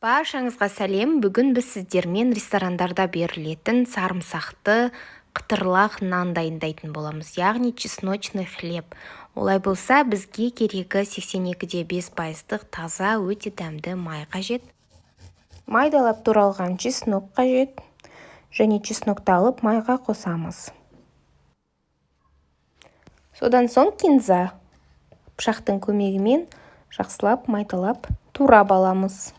Баршаңызға сәлем. Бүгін біз сіздермен ресторандарда берілетін сарымсақты қытырлақ нан дайындайтын боламыз, яғни чесночный хлеб. Олай болса, бізге керегі 82,5% таза өте дәмді май қажет. Майдалап туралған чеснок қажет, және чеснокты алып майға қосамыз. Содан соң кинза пышақтың көмегімен жақсылап майдалап турап аламыз.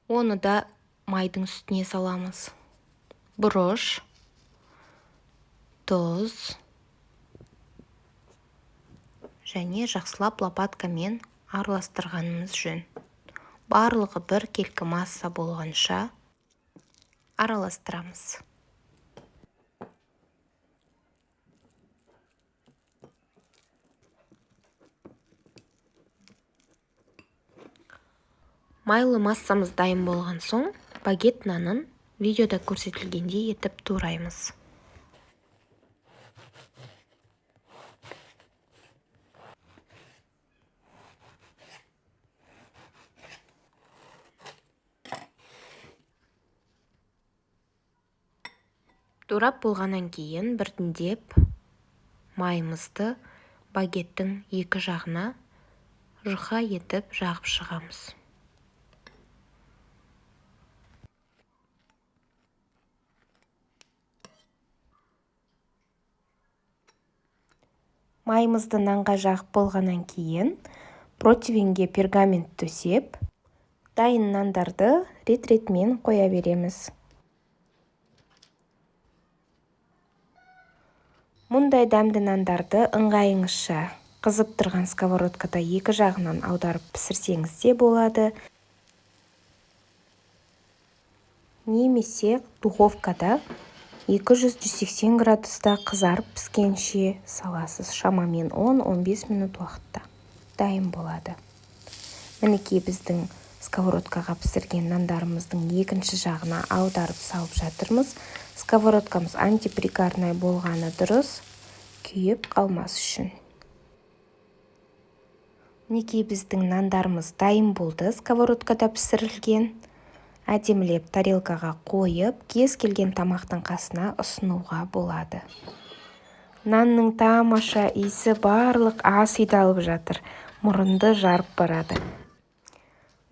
Оны да майдың үстіне саламыз. Бұрыш, тұз және жақсылап лопаткамен араластырғанымыз жөн. Барлығы бір келкі масса болғанша араластырамыз. Майлы массамыз дайын болған соң, багет нанын видеода көрсетілгендей етіп тураймыз. Турап болғаннан кейін біртіндеп майымызды багеттің екі жағына жұқа етіп жағып шығамыз. Майымызды нанға жағып болғаннан кейін противеньге пергамент төсеп, дайын нандарды рет-ретімен қоя береміз. Мұндай дәмді нандарды ыңғайыңызша қызып тұрған сковородкада екі жағынан аударып пісірсеңіз де болады. Немесе духовкада 200-180 градуста қызарып піскенше саласыз. Шамамен 10-15 минут уақытта дайын болады. Мінекей біздің сковородкаға пісірген нандарымыздың екінші жағына аударып салып жатырмыз. Сковородкамыз антипригарный болғаны дұрыс, күйіп қалмас үшін. Мінекей біздің нандарымыз дайын болды, сковородкада пісірілген. Әдемілеп тарелкаға қойып, кез келген тамақтың қасына ұсынуға болады. Нанның тамаша иісі барлық ас үйді алып жатыр, мұрынды жарып барады.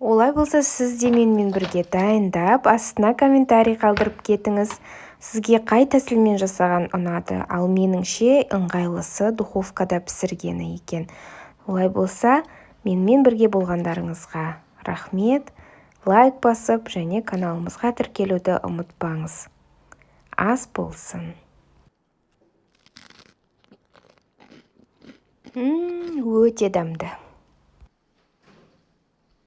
Олай болса, сіз де менімен бірге дайындап, астына комментарий қалдырып кетіңіз. Сізге қай тәсілмен жасаған ұнады, ал меніңше ыңғайлысы духовкада пісіргені екен. Олай болса, менімен бірге болғандарыңызға рахмет. Лайк басып және каналымызға тіркелуді ұмытпаңыз. Ас болсын. Өте дәмді.